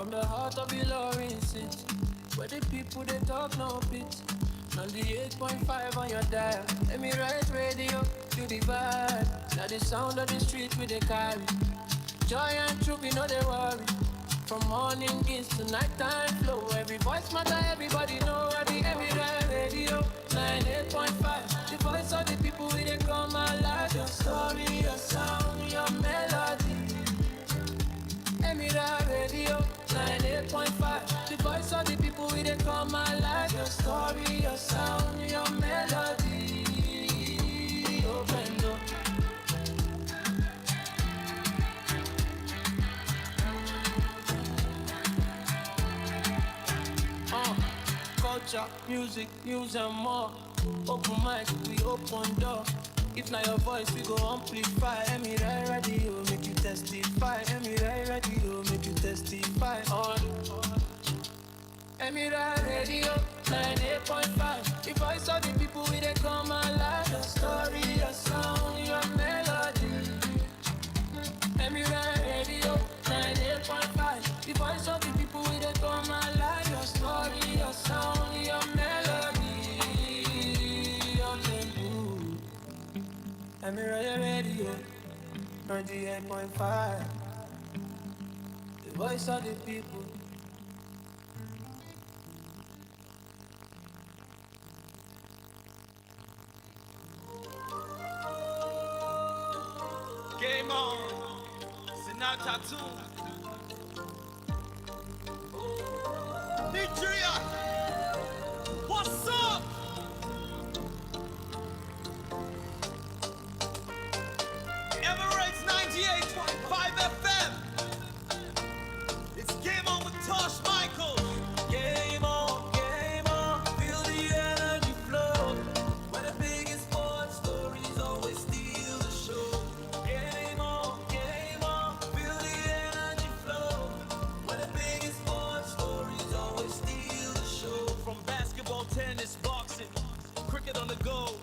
From the heart of Ilorin City, where the people they talk no pitch. On the 8.5 on your dial, Emirate radio, to the vibe. Now the sound of the street with the carry. Joy and truth, we know they worry. From morning gifts to nighttime flow, every voice matter, everybody know what the Emirate radio 98.5. The voice of the people we they come alive. Your story, your sound, your melody. Emirate radio 98.5. The voice of the people we they come alive. Your story, your sound, your melody. Open up. Culture, music, news and more. Open mic, we open door. If not your voice, we go amplify. Emirate radio, make you testify. Emirate radio, make you testify. Emirate radio, 98.5. The voice of the people, we they come alive. Your story, your sound, your melody. Emirate radio, 98.5. The voice of the people, we they come alive. Your story, your sound, your melody. Your tempo. Emirate radio, 98.5. The voice of the people. Game on, Sinatra too. Nigeria, what's up? Emirates 98.5 FM. It's Game On with Tosh Michael. Game on, feel the energy flow. Where the biggest sports stories always steal the show. Game on, feel the energy flow. Where the biggest sports stories always steal the show. From basketball, tennis, boxing, cricket on the go,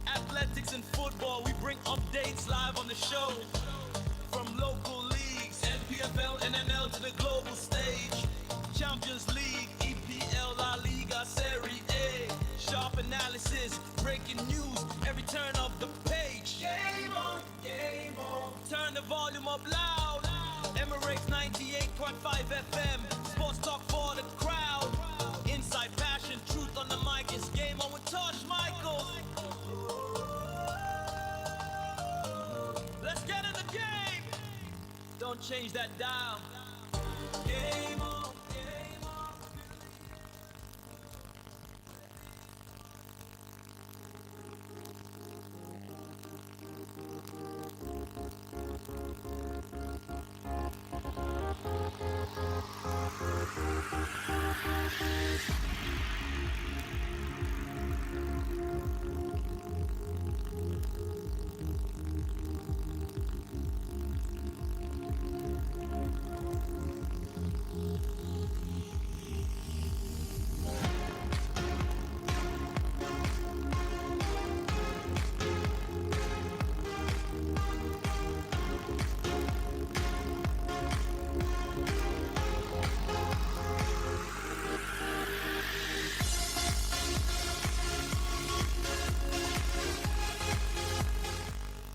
athletics and football, we bring updates live on the show. From local leagues, NPFL, NNL to the global stage. Champions League, EPL, La Liga, Serie A. Sharp analysis, breaking news, every turn of the page. Game on. Turn the volume up loud. Emirates 98.5 FM. Sports talk for the crowd. Inside passion, truth on the mic. It's Game On with Tosh Michael. Let's get in the game. Don't change that dial. Game on.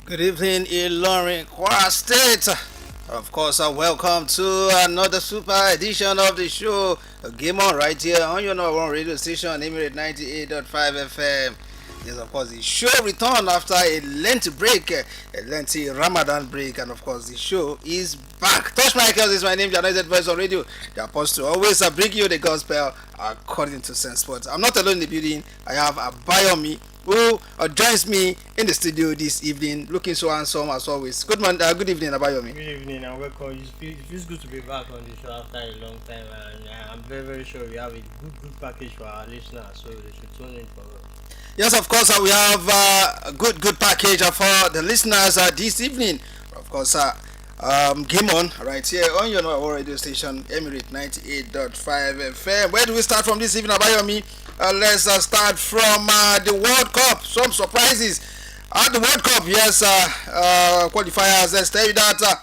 Good evening, Ilorin, Kwara State. Of course, welcome to another super edition of the show. Game On right here on your number one radio station, Emirate 98.5 FM. Yes, of course, the show returned after a lengthy break, a lengthy Ramadan break, and of course, the show is back. Tosh Michael is my name, the anointed voice on radio. The apostle always bring you the gospel according to Sense Sports. I'm not alone in the building. I have Abayomi, who joins me in the studio this evening, looking so handsome as always. Good evening, Abayomi. Good evening and welcome. It feels good to be back on the show after a long time, and I'm very, very sure we have a good package for our listeners, so they should tune in for it. Yes, of course, we have a good package for the listeners this evening. Of course, Game On right here on your radio station, Emirate 98.5 FM. Where do we start from this evening, Abayomi? Let's start from the World Cup. Some surprises at the World Cup. Yes, qualifiers. Let's tell you that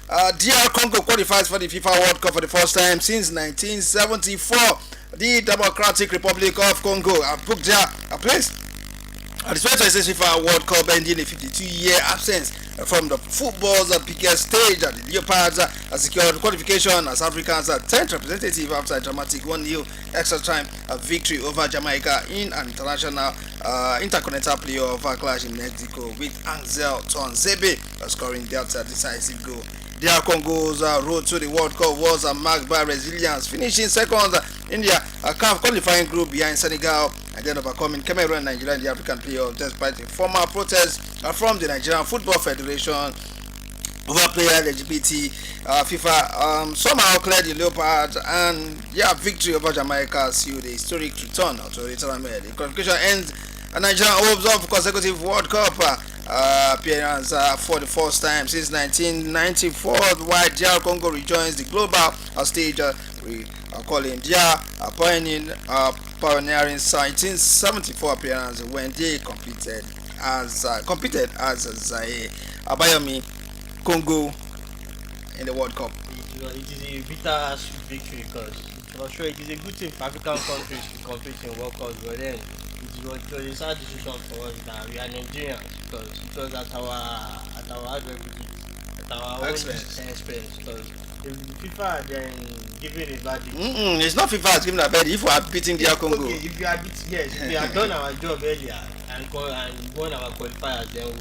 DR Congo qualifies for the FIFA World Cup for the first time since 1974. The Democratic Republic of Congo booked their place at the 2026 FIFA World Cup, ending a 52-year absence from the football's biggest stage. The Leopards secured qualification as Africa's 10th representative after a dramatic 1-0 extra time victory over Jamaica in an international intercontinental playoff clash in Mexico, with Angel Tonzebe scoring that decisive goal. DR Congo's road to the World Cup was marked by resilience, finishing second in their CAF qualifying group behind Senegal, and then overcoming Cameroon and Nigeria in the African playoff despite the former protests from the Nigerian Football Federation over player eligibility. FIFA somehow cleared the Leopards, and their victory over Jamaica sealed a historic return to the tournament. The qualification ends Nigeria hopes of consecutive World Cup appearance for the first time since 1994, while DR Congo rejoins the global stage. We are calling DR pioneering 1974 appearance when they competed as Zaire. Abayomi, Congo in the World Cup. It is a bitter victory because for sure it is a good thing for African countries to compete in World Cup, but then it was a sad decision for us that we are Nigerians, because it was at our own expense, because the FIFA then giving a verdict. It's not FIFA that's giving a verdict. If we are beating DR Congo, okay, if we are if we had done our job earlier and won our qualifiers, then we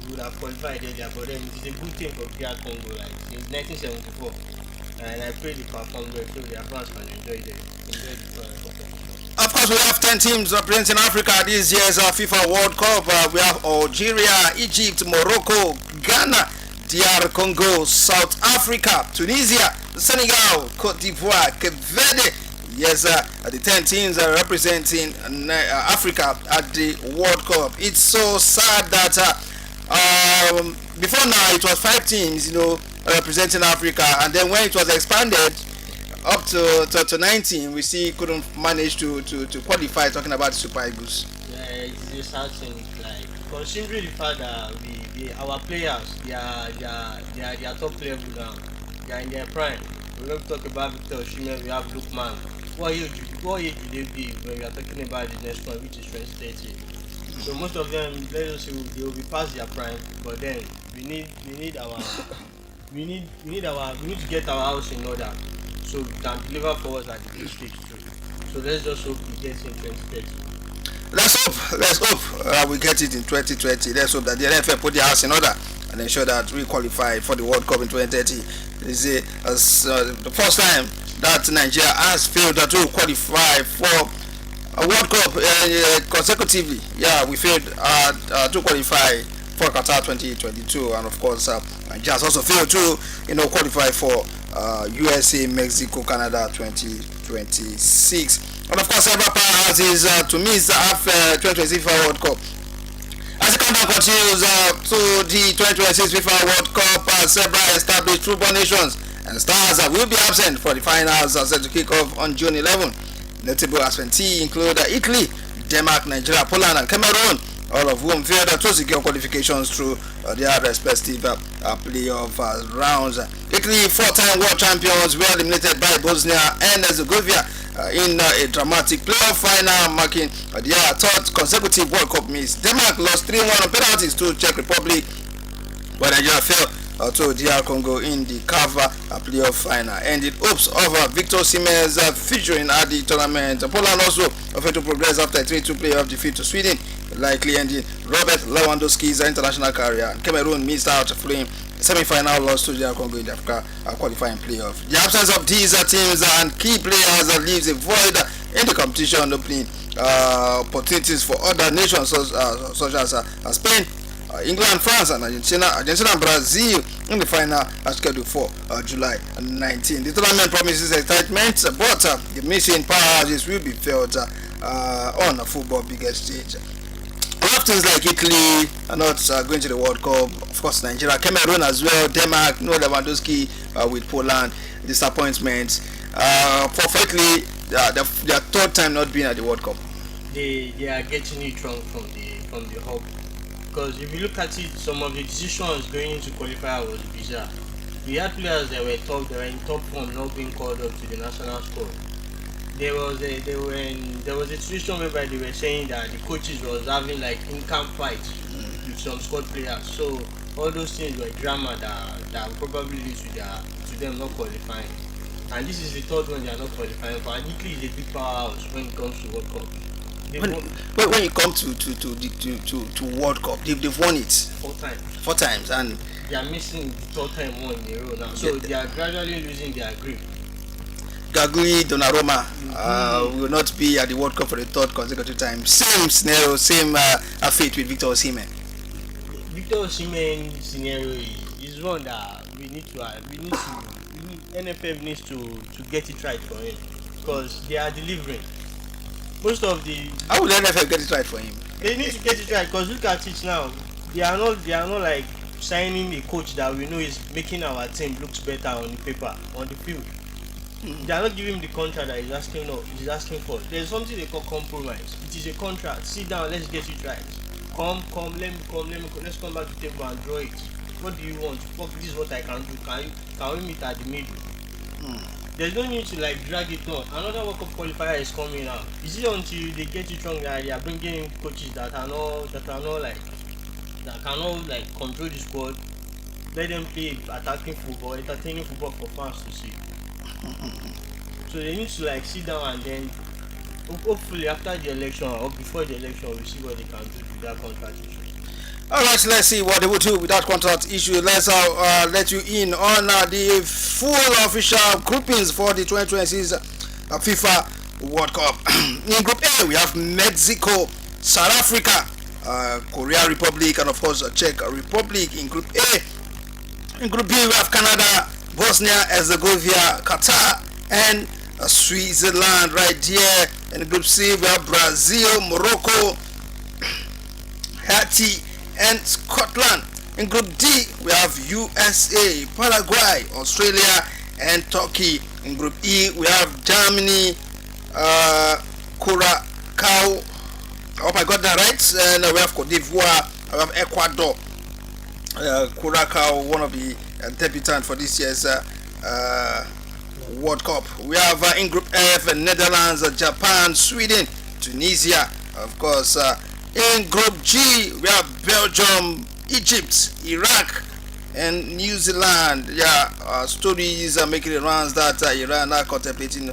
would have qualified earlier. But then it is a good thing for DR Congo, like since 1974, and I pray the perform well so the Africans can enjoy the Of course, we have 10 teams representing Africa this year's FIFA World Cup. We have Algeria, Egypt, Morocco, Ghana, DR Congo, South Africa, Tunisia, Senegal, Cote d'Ivoire, Cape Verde. Yes, the 10 teams are representing Africa at the World Cup. It's so sad that before now it was 5 teams, representing Africa, and then when it was expanded up to 19, we see couldn't manage to qualify. Talking about the Super Eagles. Yeah, it's a sad thing. Like considering the fact that our players, they are top level now. They are in their prime. We don't talk about WITHTosh. We have Lookman. What age will they be when we are talking about the next one, which is 2030? So most of them, let us say, they will be past their prime. But then we need to get our house in order, so we can deliver for us at the big stage too. So let's just hope we get in 2030. Let's hope we get it in 2020. Let's hope that the NFL put their house in order and ensure that we qualify for the World Cup in 2030. This is the first time that Nigeria has failed to qualify for a World Cup consecutively. Yeah, we failed to qualify for Qatar 2022, and of course Nigeria has also failed to qualify for USA, Mexico, Canada 2026. And of course, several powerhouses to miss the 2026 FIFA World Cup. As the countdown continues to the 2026 FIFA World Cup, several established football nations and stars will be absent for the finals set to kick off on June 11. Notable absentees include Italy, Denmark, Nigeria, Poland, and Cameroon, all of whom failed to secure qualifications through their respective playoff rounds. Italy, 4-time world champions, were eliminated by Bosnia and Herzegovina in a dramatic playoff final, marking their 3rd consecutive World Cup miss. Denmark lost 3-1 on penalties to Czech Republic, but Nigeria fell to DR Congo in the CAF playoff final, and it hopes of Victor Osimhen's featuring at the tournament. Poland also failed to progress after a 3-2 playoff defeat to Sweden, likely ending Robert Lewandowski's international career. Cameroon missed out following semi-final loss to DR Congo in the Africa qualifying playoff. The absence of these teams and key players leaves a void in the competition, opening opportunities for other nations such as Spain, England, France, and Argentina and Brazil in the final scheduled for July 19. The tournament promises excitement, but the missing powerhouses will be felt on a football biggest stage. We have things like Italy are not going to the World Cup. Of course, Nigeria, Cameroon as well, Denmark, no Lewandowski with Poland. Disappointment. For Italy, their 3rd time not being at the World Cup. They are getting it wrong from the hub. Because if you look at it, some of the decisions going into qualifier was bizarre. We had players that were top, they were in top form, not being called up to the national squad. There was a situation whereby they were saying that the coaches was having like in-camp fights with some squad players. So all those things were drama that probably leads to them not qualifying. And this is the third one they are not qualifying for. And Italy is a big powerhouse when it comes to World Cup. When you come to World Cup, they've won it 4 times. 4 times, and They are missing the third time one in a row now. So they are gradually losing their grip. Gagui Donnarumma will not be at the World Cup for the third consecutive time. Same scenario, same fate with Victor Osimhen. Victor Osimhen scenario is one that NFF needs to get it right for him, because they are delivering. Most of the How will NFF get it right for him? they need to get it right, because look at it now. They are not like signing a coach that we know is making our team looks better on the paper, on the field. They are not giving him the contract that he's asking for. There's something they call compromise. It is a contract. Sit down, let's get it right. Come, let me come. Let's come back to the table and draw it. What do you want? Fuck, this is what I can do. Can we meet at the middle? There's no need to like drag it on. Another World Cup qualifier is coming out. Is it until they get it wrong that they are bringing in coaches that cannot control the squad? Let them play attacking football, entertaining football for fans to see. So they need to like sit down and then hopefully after the election or before the election we'll see what they can do with that contract issue. Alright, let's see what they will do with that contract issue. Let's let you in on the full official groupings for the 2026 FIFA World Cup. In Group A, we have Mexico, South Africa, Korea Republic, and of course Czech Republic. In Group A, in Group B, we have Canada, Bosnia, Herzegovina, Qatar, and Switzerland right here. In Group C, we have Brazil, Morocco, Haiti, and Scotland. In Group D, we have USA, Paraguay, Australia, and Turkey. In Group E, we have Germany, Curacao. I hope I got that right. And we have Cote d'Ivoire, we have Ecuador. Curacao, one of the debutants for this year's World Cup. We have in Group F, Netherlands, Japan, Sweden, Tunisia, of course. In Group G, we have Belgium, Egypt, Iraq, and New Zealand. Stories are making the rounds that Iran are contemplating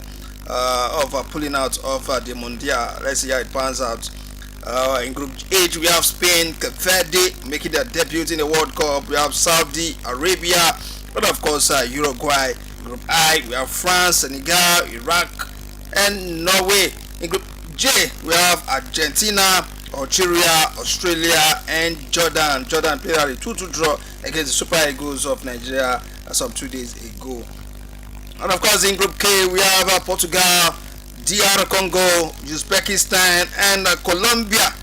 of pulling out of the Mundial. Let's see how it pans out. In Group H, we have Spain, Cape Verde making their debut in the World Cup. We have Saudi Arabia, but of course Uruguay. Group I, we have France, Senegal, Iraq, and Norway. In Group J, we have Argentina, Algeria, Australia, and Jordan. Jordan played out a 2-2 draw against the Super Eagles of Nigeria some 2 days ago. And of course, in Group K, we have Portugal, DR Congo, Uzbekistan, and Colombia.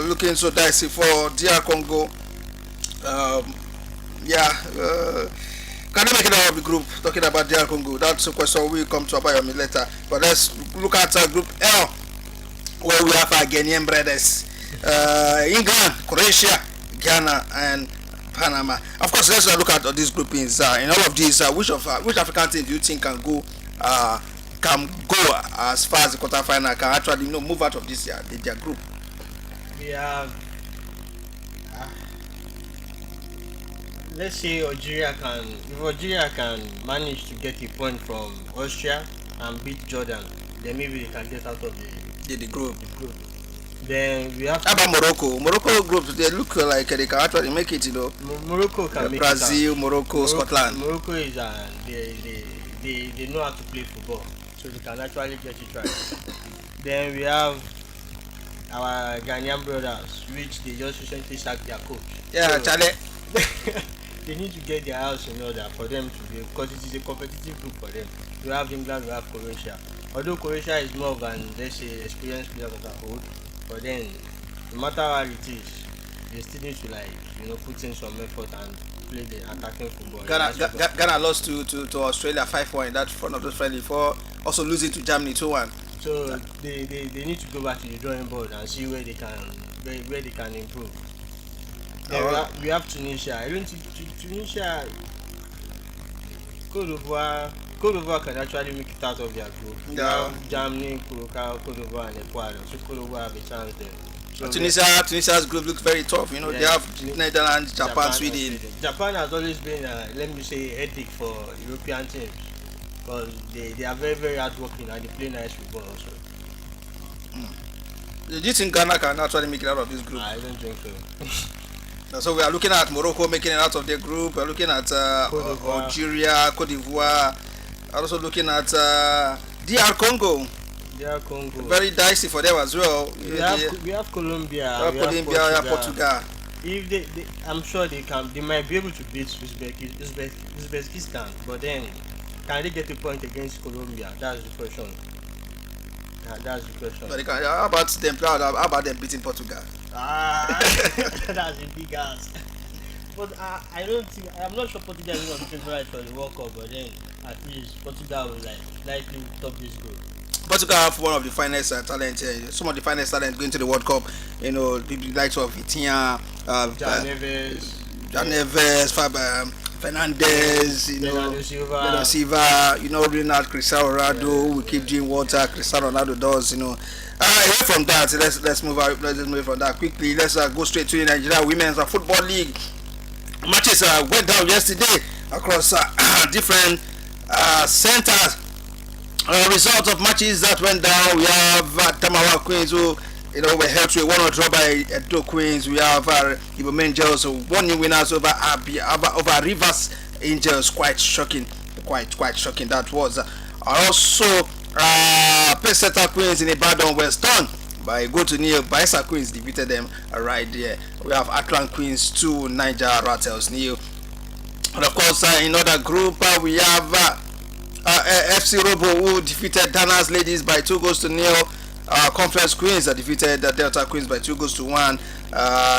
Looking so dicey for DR Congo. Can I make it out of the group? Talking about DR Congo, that's a question we'll come to about later. But let's look at Group L, where we have our Ghanaian brothers, England, Croatia, Ghana, and Panama. Of course, let's look at these groupings. In all of these, which African team do you think can go as far as the quarterfinal, can actually move out of this their group? We have let's say if Algeria can manage to get a point from Austria and beat Jordan, then maybe they can get out of the group. Then we have how about Morocco? Morocco group, they look like they can actually make it, Morocco can make Brazil, it Morocco, Scotland. Morocco is they know how to play football, so they can actually get it right. Then we have our Ghanaian brothers, which they just recently sacked their coach. Yeah, Charlie. They need to get their house in order for them to be, because it is a competitive group for them. We have England, we have Croatia. Although Croatia is more of an, let's say, experienced player that can hold, but then no matter how it is, they still need to put in some effort and play the attacking football. Ghana lost to Australia 5-1 in that front of the friendly before also losing to Germany 2-1. So they need to go back to the drawing board and see where they can improve. Then we have Tunisia. I don't think Tunisia Cote d'Ivoire can actually make it out of their group. You Yeah. have Germany, Curacao, Cote d'Ivoire, and Ecuador. So Cote d'Ivoire have a chance there. So Tunisia's group looks very tough. You know, they have Netherlands, Japan, Sweden. Japan has always been, let me say, a headache for European teams because they are very, very hardworking and they play nice football also. Do you think Ghana can actually make it out of this group? I don't think so. So we are looking at Morocco making it out of their group. We're looking at Algeria, Cote d'Ivoire. Also looking at DR Congo. DR Congo. Very dicey for them as well. We have Colombia. We have Portugal. If they, I'm sure they can. They might be able to beat Uzbekistan, but then can they get a point against Colombia? That's the question. That's the question. But how about them? How about them beating Portugal? That's a big ass. But I don't think, I'm not sure Portugal is going to be favorite for the World Cup, but then at least Portugal will likely top this group. Portugal have one of the finest talent, some of the finest talent going to the World Cup. You know, people like of Vitinha, Jan Neves, Fernandez, you know, Bernardo Silva, you know, Ronaldo, Cristiano Ronaldo. We keep drinking water. Cristiano Ronaldo does, you know. Away from that, let's move out. Let's move from that quickly. Let's go straight to the Nigeria Women's Football League. Matches went down yesterday across different centers. Results of matches that went down. We have Tamawa Queens who, you know, were held to a 1-0 draw by Edo Queens. We have Ibom Angels who won new winners over Rivers Angels. Quite shocking. Quite shocking that was. Also, Peseta Queens in Ibadan were stunned by go to Neil. Baisa Queens defeated them right there. We have Atlant Queens 2, Niger Rattles Neil. And of course, in other group, we have FC Robo who defeated Danas Ladies by 2-0. Conference Queens that defeated Delta Queens by 2-1.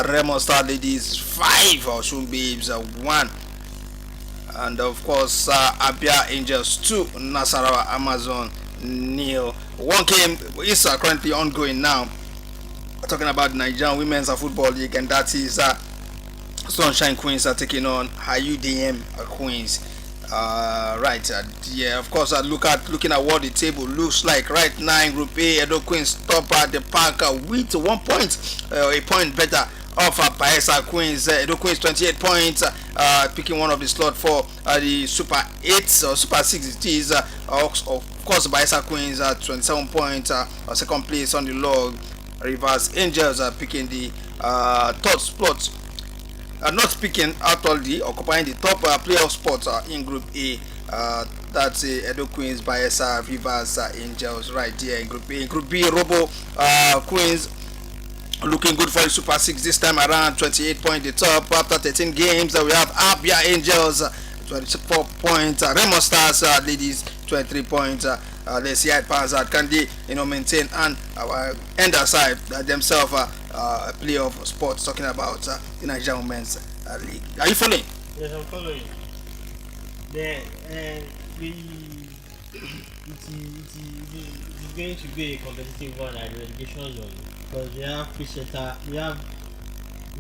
Remo Star Ladies 5, Oshun Babes 1. And of course, Abia Angels 2, Nasarawa Amazon 0. One game is currently ongoing now. Talking about the Nigerian Women's Football League, and that is Sunshine Queens are taking on HUDM Queens. Yeah, of course, looking at what the table looks like right now in Group A. Edo Queens top at the park with 1 point, a point better off Bayelsa Queens. Edo Queens 28 points, picking one of the slot for the Super 8 or Super 6 it is. Of course, Bayelsa Queens 27 points, second place on the log. Rivers Angels are picking the third spot. Not picking actually occupying the top playoff spot in Group A. That's Edo Queens, Bayelsa, Rivers Angels right there in Group A. In Group B, Robo Queens looking good for the Super 6 this time around, 28 points the top after 13 games. We have Abia Angels 24 points, Remo Stars Ladies 23 points. Let's see how it pans out. Can they, you know, maintain and end aside themselves a playoff sports? Talking about the Nigerian Women's League. Are you following? Yes, I'm following. Then it's going to be a competitive one at the relegation zone because we have Fisher, we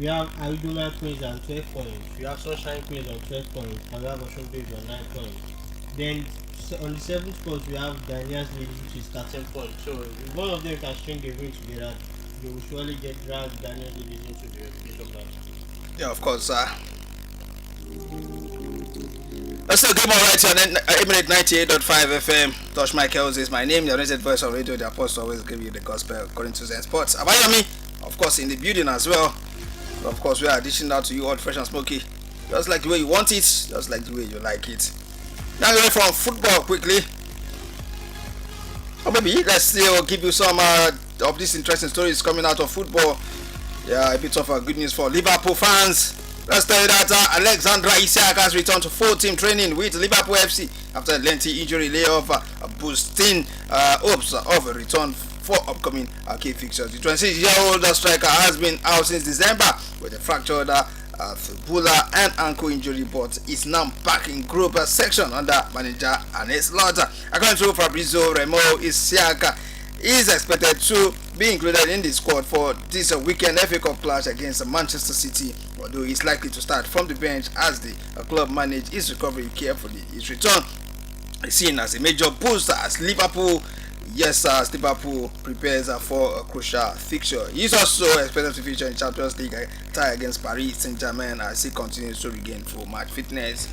have Arizona Queens on 12 points, we have Sunshine Queens on 12 points, and we have Ocean Babes on 9 points. Then on the 7th spot we have Daniel's Ladies, which is 13 points. So if one of them can string the win together, they will surely get dragged Daniel's Ladies into the relegation zone. Yeah, of course. Let's still game on right here on Emirate 98.5 FM. Tosh Michaels is my name, the anointed voice of radio. The apostle always give you the gospel according to Zen Sports. Abayomi, of course, in the building as well. But of course, we are dishing out to you all fresh and smoky. Just like the way you want it, just like the way you like it. Now we're from football quickly. Or maybe let's still give you some of these interesting stories coming out of football. Yeah, a bit of good news for Liverpool fans. Let's tell you that Alexandra Isak has returned to full team training with Liverpool FC after a lengthy injury layoff, boosting hopes of a return for upcoming key fixtures. The 26-year-old striker has been out since December with a fractured fibula and ankle injury, but is now back in group section under manager Anes Lotta. According to Fabrizio Remo, Isiaka is expected to be included in the squad for this weekend FA Cup clash against Manchester City, although he's likely to start from the bench as the club manage his recovery carefully. His return is seen as a major boost as Liverpool prepares for a crucial fixture. He is also expected to feature in Champions League tie against Paris Saint-Germain as he continues to regain full match fitness.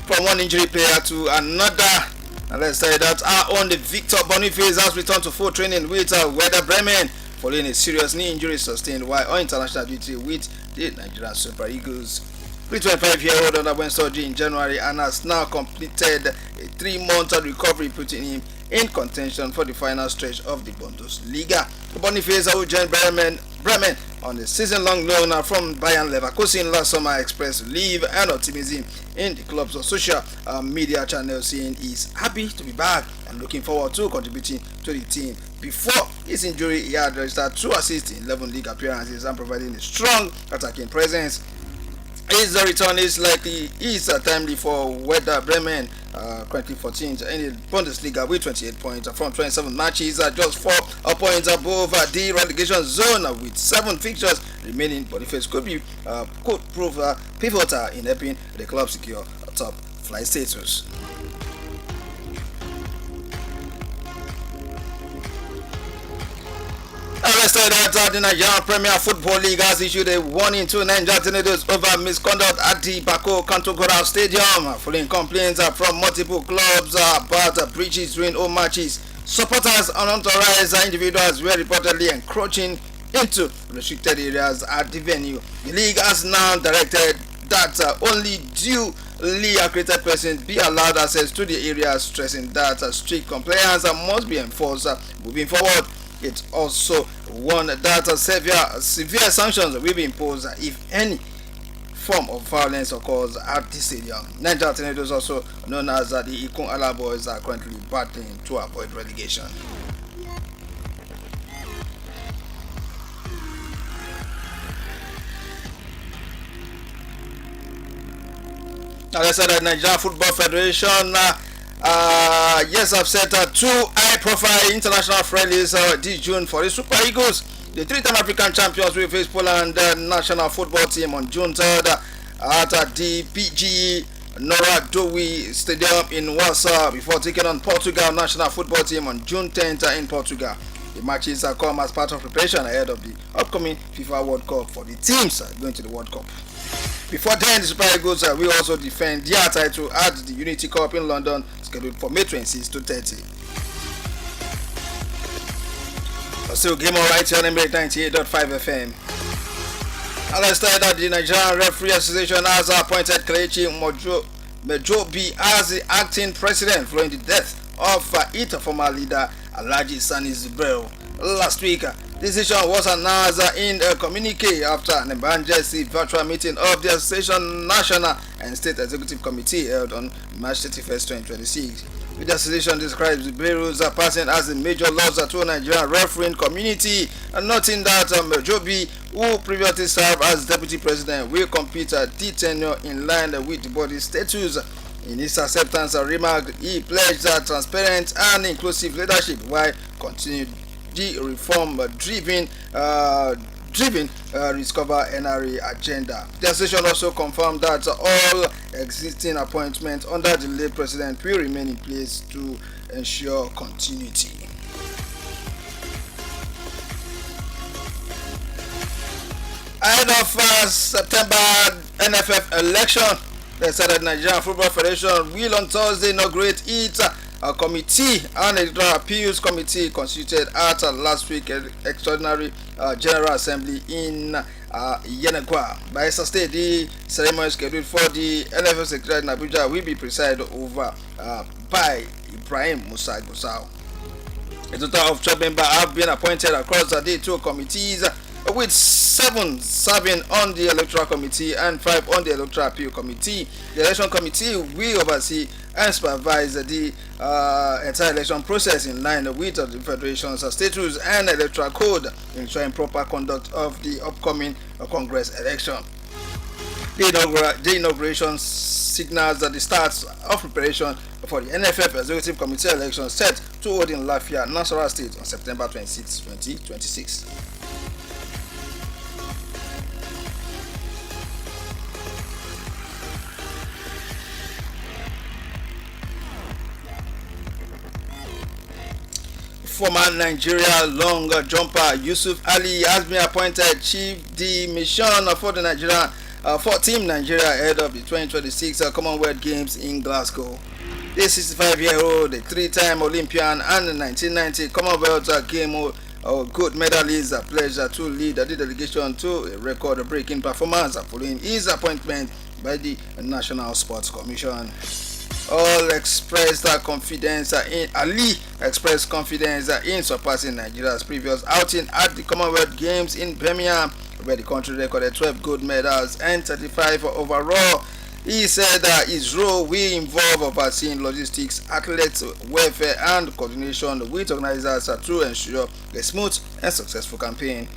From one injury player to another, and let's say that our own Victor Boniface has returned to full training with Werder Bremen following a serious knee injury sustained while on international duty with the Nigerian Super Eagles. The 25-year-old underwent surgery in January and has now completed a 3-month recovery, putting him in contention for the final stretch of the Bundesliga. Boniface, who joined Bremen on the season-long loan from Bayern Leverkusen last summer, expressed relief and optimism in the club's social media channel, saying he's happy to be back and looking forward to contributing to the team. Before his injury, he had registered 2 assists in 11 league appearances and providing a strong attacking presence. His return is timely for Werder Bremen, currently 14th in the Bundesliga with 28 points from 27 matches, just 4 points above the relegation zone with 7 fixtures remaining. Boniface could prove pivotal in helping the club secure top flight status. Let's say that the Nigerian Premier Football League has issued a warning to Nigeria Tornadoes over misconduct at the Bako Kantogora Stadium, following complaints from multiple clubs about breaches during home matches. Supporters and unauthorized individuals were reportedly encroaching into restricted areas at the venue. The league has now directed that only duly accredited persons be allowed access to the area, stressing that strict compliance must be enforced moving forward. It also warned that severe sanctions will be imposed if any form of violence occurs at the stadium. Nigeria Tornadoes, also known as the Ikun Ala Boys, are currently battling to avoid relegation. Now, let's say that Nigeria Football Federation I've set 2 high-profile international friendlies this June for the Super Eagles. The 3-time African champions will face Poland national football team on June 3rd at the PGE Noradowi Stadium in Warsaw before taking on Portugal national football team on June 10th in Portugal. The matches come as part of preparation ahead of the upcoming FIFA World Cup for the teams going to the World Cup. Before then, the Super Eagles will also defend their title at the Unity Cup in London, scheduled for May 26 to 30. Still game on right here on Emirate 98.5 FM. And let's start that the Nigerian Referee Association has appointed Kelechi Mejobi as the acting president following the death of its former leader Alhaji Sani Zubero. Last week, the decision was announced in a communique after an emergency virtual meeting of the Association National and State Executive Committee held on March 31st, 2026. The association describes Zubero's passing as a major loss to the Nigerian refereeing community, and noting that Mejobi, who previously served as deputy president, will complete the tenure in line with the body's status. In his acceptance remark, he pledged transparent and inclusive leadership while continuing the reform-driven Discover NRA agenda. The association also confirmed that all existing appointments under the late president will remain in place to ensure continuity. Ahead of September NFF election, the said Nigerian Football Federation will on Thursday inaugurate its committee and electoral appeals committee constituted at last week's extraordinary General Assembly in Yenagoa. By State, the ceremony scheduled for the NFF Secretary in Abuja will be presided over by Ibrahim Musa Gusau. A total of 12 members have been appointed across the 2 committees, with 7 serving on the electoral committee and 5 on the electoral appeal committee. The election committee will oversee and supervise the entire election process in line with the Federation's statutes and electoral code, ensuring proper conduct of the upcoming Congress election. The inauguration signals that the start of preparation for the NFF Executive Committee election set to hold in Lafia, Nasarawa State on September 26, 2026. Former Nigeria long jumper Yusuf Ali has been appointed chief de mission for the Nigeria for Team Nigeria ahead of the 2026 Commonwealth Games in Glasgow. The 65-year-old, the three-time Olympian and the 1990 Commonwealth Game gold medalist pledged to lead the delegation to a record-breaking performance following his appointment by the National Sports Commission. All expressed confidence in Ali expressed confidence in surpassing Nigeria's previous outing at the Commonwealth Games in Birmingham, where the country recorded 12 gold medals and 35 overall. He said that his role will involve overseeing logistics, athletes' welfare, and coordination with organizers to ensure a smooth and successful campaign.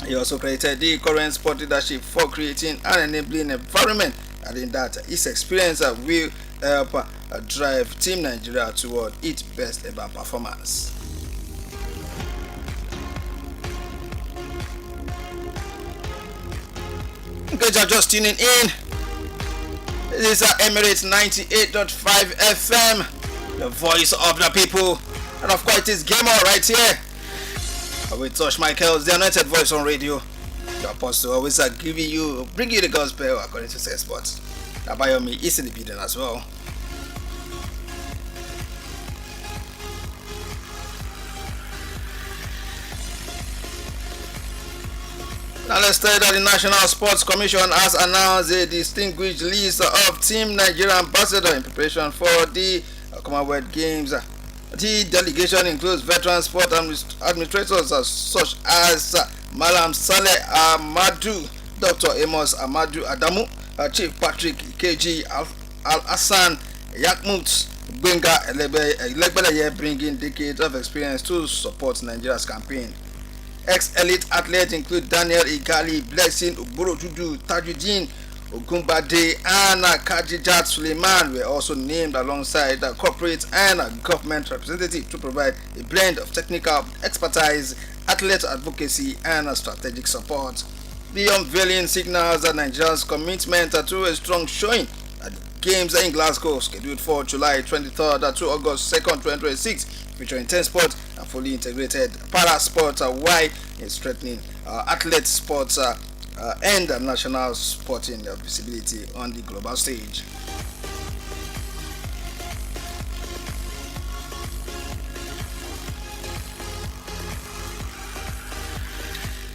He also credited the current sport leadership for creating an enabling environment, adding that his experience will help drive Team Nigeria toward its best ever performance. In case you're just tuning in, this is Emirate 98.5 FM, the voice of the people, and of course it is Game On right here. WITHTosh Michael's the anointed voice on radio. The apostle always bring you the gospel according to Say Sports. Abayomi is in the building as well. Now let's tell you that the National Sports Commission has announced a distinguished list of Team Nigeria ambassadors in preparation for the Commonwealth Games. The delegation includes veteran sport administrators such as Malam Saleh Ahmadu, Dr. Amos Ahmadu Adamu, Chief Patrick KG Al-Hassan Yakmut, Benga Elegbeleye, bringing decades of experience to support Nigeria's campaign. Ex-elite athletes include Daniel Igali, Blessing Ugborotudu, Tajuddin Ogunbade, and Kajijat Suleiman were also named alongside corporate and government representatives to provide a blend of technical expertise, athlete advocacy, and strategic support. The unveiling signals Nigeria's commitment to a strong showing at the Games in Glasgow, scheduled for July 23rd to August 2nd, 2026, featuring 10 sports and fully integrated para sports while strengthening athlete sports and national sporting visibility on the global stage.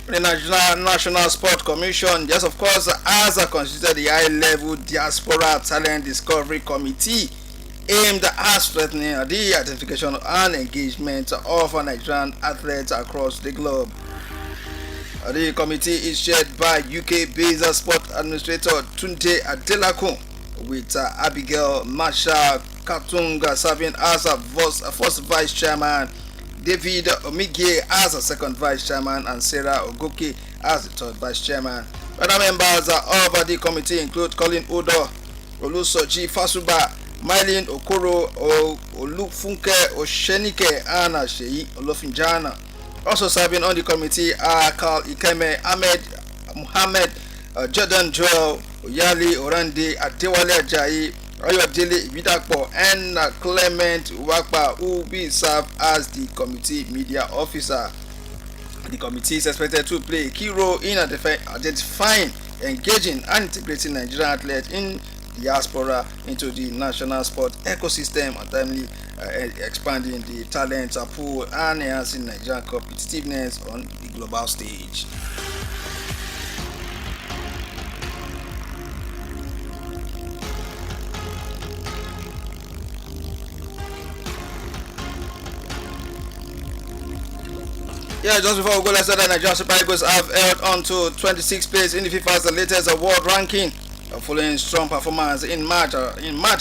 The National Sport Commission, yes, of course, has constituted the high-level Diaspora Talent Discovery Committee aimed at strengthening the identification and engagement of Nigerian athletes across the globe. The committee is chaired by UK-based sport administrator Tunde Adelakun, with Abigail Marshall Katunga serving as a first vice chairman, David Omige as a second vice chairman, and Sarah Ogoke as the third vice chairman. Other members of the committee include Colin Odo, Olusoji Fasuba, Mylene Okoro, Olufunke Oshenike, and Sheyi Olofinjana. Also serving on the committee are Carl Ikeme, Ahmed Muhammad, Jordan Joel, Oyali Orande, Adewale Ajayi, Ayodele Ibidakpo, and Clement Wakpa, who will serve as the committee media officer. The committee is expected to play a key role in identifying, engaging, and integrating Nigerian athletes in diaspora into the national sport ecosystem, and timely expanding the talent pool and enhancing Nigerian competitiveness on the global stage. Yeah, just before we go, let's say that Nigeria Super Eagles have held on to 26th place in the FIFA's latest world ranking, following strong performance in March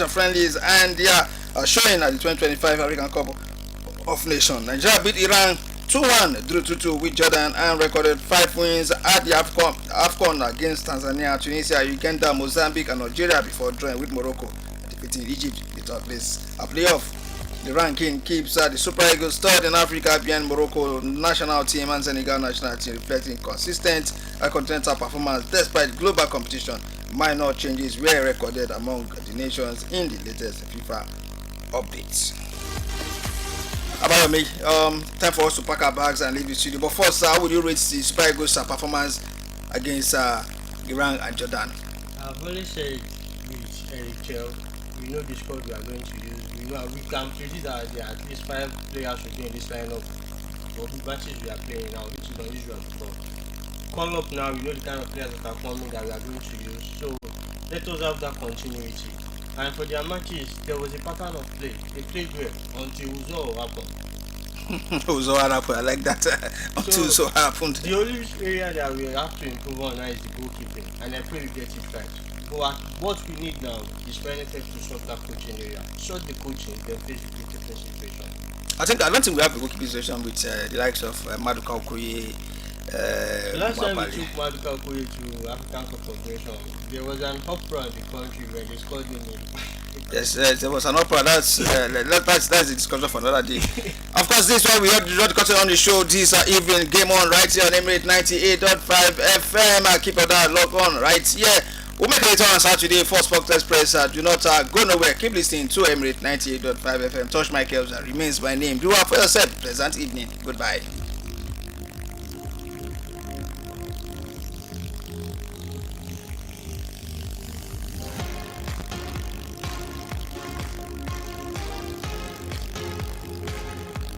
friendlies and their showing at the 2025 African Cup of Nations. Nigeria beat Iran 2-1 drew 2-2 with Jordan and recorded 5 wins at the AFCON against Tanzania, Tunisia, Uganda, Mozambique and Nigeria before drawing with Morocco and defeating Egypt in the third place. A playoff. The ranking keeps the Super Eagles third in Africa behind Morocco national team and Senegal national team, reflecting consistent and continental performance despite global competition. Minor changes were recorded among the nations in the latest FIFA updates. Abayomi, time for us to pack our bags and leave the studio. But first, how would you rate the Super Eagles' performance against Iran and Jordan? I've always said with NHL, we know the squad we are going to use. We can predict that there are at least 5 players should be in this lineup for the matches we are playing now, which is unusual before. Come up now, we know the kind of players that are coming that we are going to use. So let us have that continuity. And for their matches, there was a pattern of play. They played well until Uzo happened. Uzo happened, I like that. Until Uzo happened. The only area that we have to improve on now is the goalkeeping, and I pray we get it right. But what we need now is for NFF to sort that coaching area. Sort the coaching, then face the critical situation. I don't think we have a goalkeeping situation with the likes of Maduka Okoye. Last time we took Maduka Okoye to African Confederation, there was an uproar in the country when they scored him in. Yes, there was an uproar. That's the discussion for another day. Of course, this one we had the content on the show this evening. Game on right here on Emirate 98.5 FM. Keep that log on right here. We'll make it on Saturday for Sport Express. Do not go nowhere. Keep listening to Emirate 98.5 FM. Tosh Michaels remains my name. Do well for yourself. Pleasant evening. Goodbye.